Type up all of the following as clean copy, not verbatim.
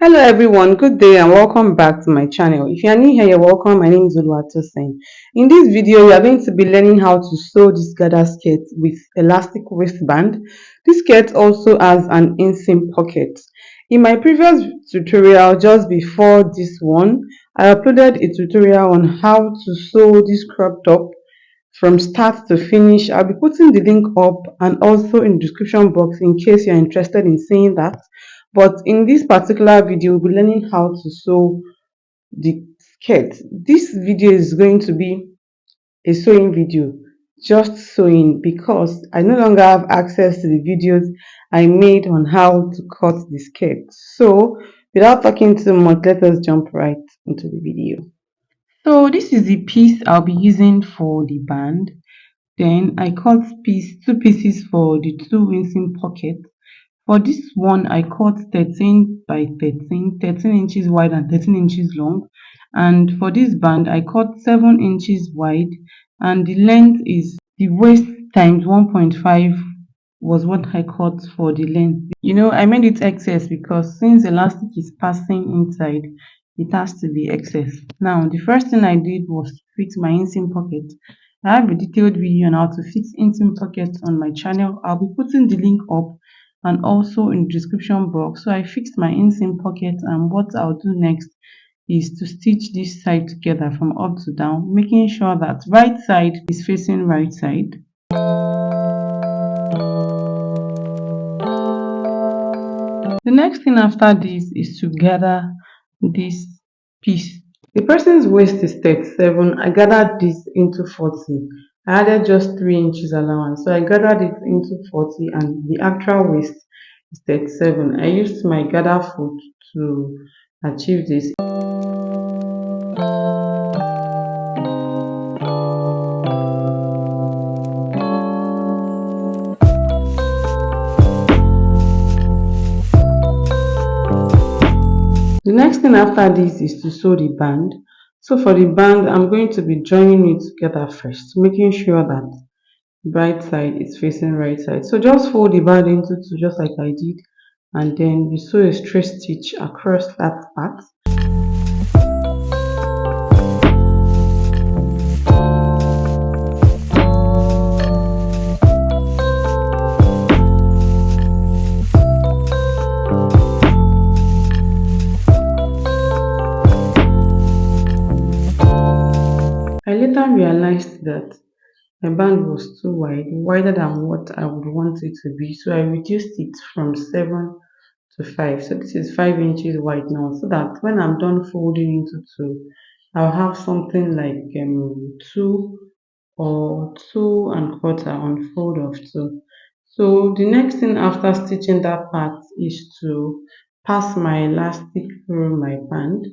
Hello everyone, good day and welcome back to my channel. If you are new here, you're welcome. My name is Oluwatosin. In this video, we are going to be learning how to sew this gather skirt with elastic waistband. This skirt also has an inseam pocket. In my previous tutorial, just before this one, I uploaded a tutorial on how to sew this crop top from start to finish. I'll be putting the link up and also in the description box in case you're interested in seeing that. But in this particular video, we'll be learning how to sew the skirt. This video is going to be a sewing video, just sewing, because I no longer have access to the videos I made on how to cut the skirt. So without talking too much, let us jump right into the video. So this is the piece I'll be using for the band. Then I cut two pieces for the two wincing pockets. For this one, I cut 13 by 13, 13 inches wide and 13 inches long. And for this band, I cut 7 inches wide, and the length is the waist times 1.5 was what I cut for the length. I made it excess because since elastic is passing inside, it has to be excess. Now, the first thing I did was fix my inseam pocket. I have a detailed video on how to fix inseam pockets on my channel. I'll be putting the link up and also in the description box. So I fixed my inseam pocket, and what I'll do next is to stitch this side together from up to down, making sure that right side is facing right side. The next thing after this is to gather this piece. The person's waist is 37. I gathered this into 40. I added just 3 inches allowance. So I gathered it into 40 and the actual waist is 37. I used my gather foot to achieve this. The next thing after this is to sew the band. So for the band, I'm going to be joining it together first, making sure that right side is facing right side. So just fold the band into two just like I did, and then you sew a straight stitch across that part. I later realized that my band was too wide, wider than what I would want it to be. So I reduced it from 7 to 5. So this is 5 inches wide now, so that when I'm done folding into two, I'll have something like 2 or 2 1/4 on fold of two. So the next thing after stitching that part is to pass my elastic through my band.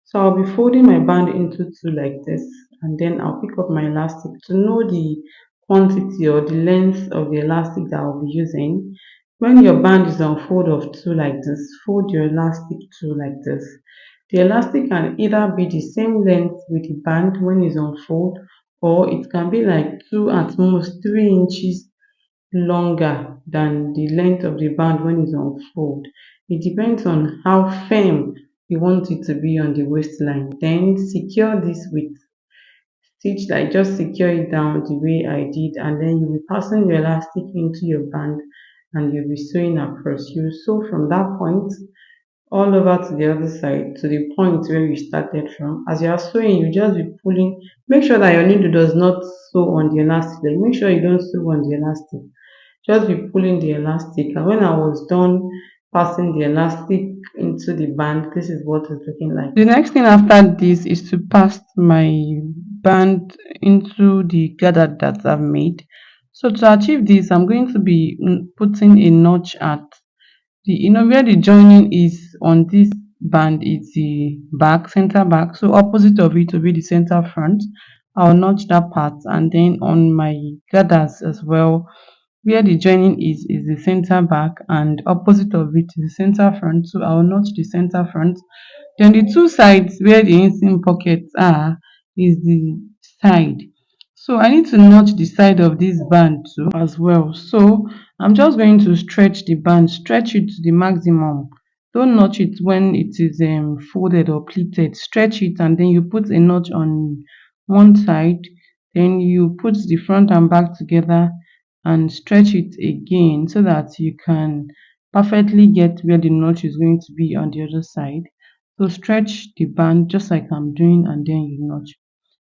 So I'll be folding my band into two like this, and then I'll pick up my elastic to know the quantity or the length of the elastic that I'll be using. When your band is on fold of two like this, fold your elastic too like this. The elastic can either be the same length with the band when it's on fold, or it can be like 2 at most 3 inches longer than the length of the band when it's on fold. It depends on how firm you want it to be on the waistline. Then secure this with stitch, like just secure it down the way I did, and then you'll be passing your elastic into your band and you'll be sewing across. You sew from that point all over to the other side to the point where you started from. As you are sewing, you just be pulling. Make sure that your needle does not sew on the elastic. Like make sure you don't sew on the elastic. Just be pulling the elastic. And when I was done passing the elastic into the band, this is what it's looking like. The next thing after this is to pass my band into the gather that I've made. So to achieve this, I'm going to be putting a notch at where the joining is on this band is the back, center back. So opposite of it will be the center front. I'll notch that part, and then on my gathers as well, where the joining is the center back, and opposite of it is the center front. So I'll notch the center front. Then the two sides where the inseam pockets are is the side. So I need to notch the side of this band too as well. So I'm just going to stretch the band, stretch it to the maximum, Don't notch it when it is folded or pleated. Stretch it and then you put a notch on one side. Then you put the front and back together and stretch it again so that you can perfectly get where the notch is going to be on the other side. So stretch the band just like I'm doing and then you notch.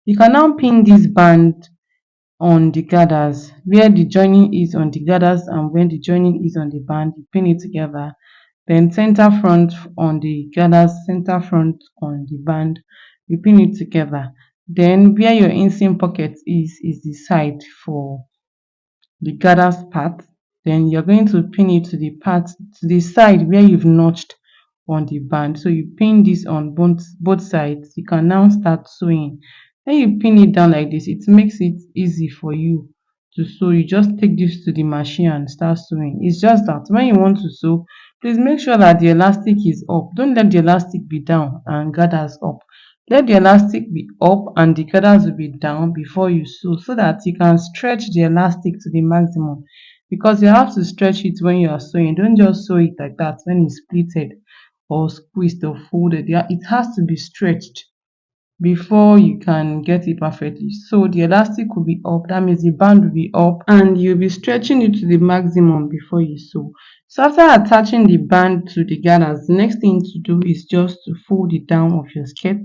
You can now pin this band on the gathers where the joining is on the gathers and when the joining is on the band, you pin it together. Then center front on the gathers, center front on the band, you pin it together. Then where your inseam pocket is the side for the gathers part. Then you're going to pin it to the part to the side where you've notched on the band. So you pin this on both sides. You can now start sewing. Then you pin it down like this. It makes it easy for you to sew. You just take this to the machine and start sewing. It's just that when you want to sew, please make sure that the elastic is up. Don't let the elastic be down and gathers up. Let the elastic be up and the gathers will be down before you sew so that you can stretch the elastic to the maximum, because you have to stretch it when you are sewing. Don't just sew it like that when it's pleated or squeezed or folded. Yeah, it has to be stretched before you can get it perfectly. So the elastic will be up, that means the band will be up and you'll be stretching it to the maximum before you sew. So after attaching the band to the gathers, the next thing to do is just to fold it down of your skirt.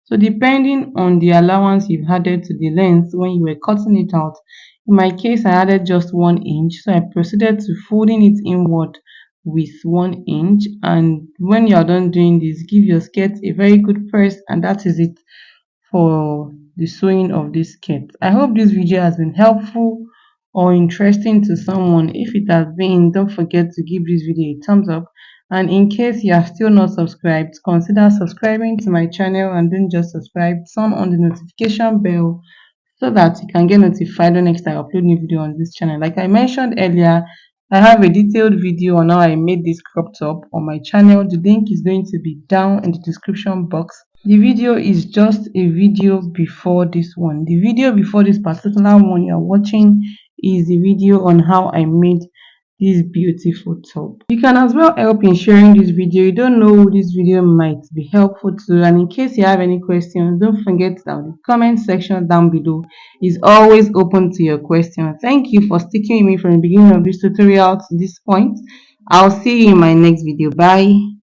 So depending on the allowance you've added to the length when you were cutting it out, in my case I added just 1 inch, so I proceeded to folding it inward with 1 inch. And when you're done doing this, give your skirt a very good press, and that is it for the sewing of this skirt. I hope this video has been helpful or interesting to someone. If it has been, don't forget to give this video a thumbs up. And in case you are still not subscribed, consider subscribing to my channel, and don't just subscribe, turn on the notification bell so that you can get notified when next I upload new video on this channel. Like I mentioned earlier, I have a detailed video on how I made this crop top on my channel. The link is going to be down in the description box. The video is just a video before this one. The video before this particular one you're watching is the video on how I made this beautiful top. You can as well help in sharing this video. You don't know who this video might be helpful to, and in case you have any questions, don't forget that the comment section down below is always open to your questions. Thank you for sticking with me from the beginning of this tutorial to this point. I'll see you in my next video. Bye.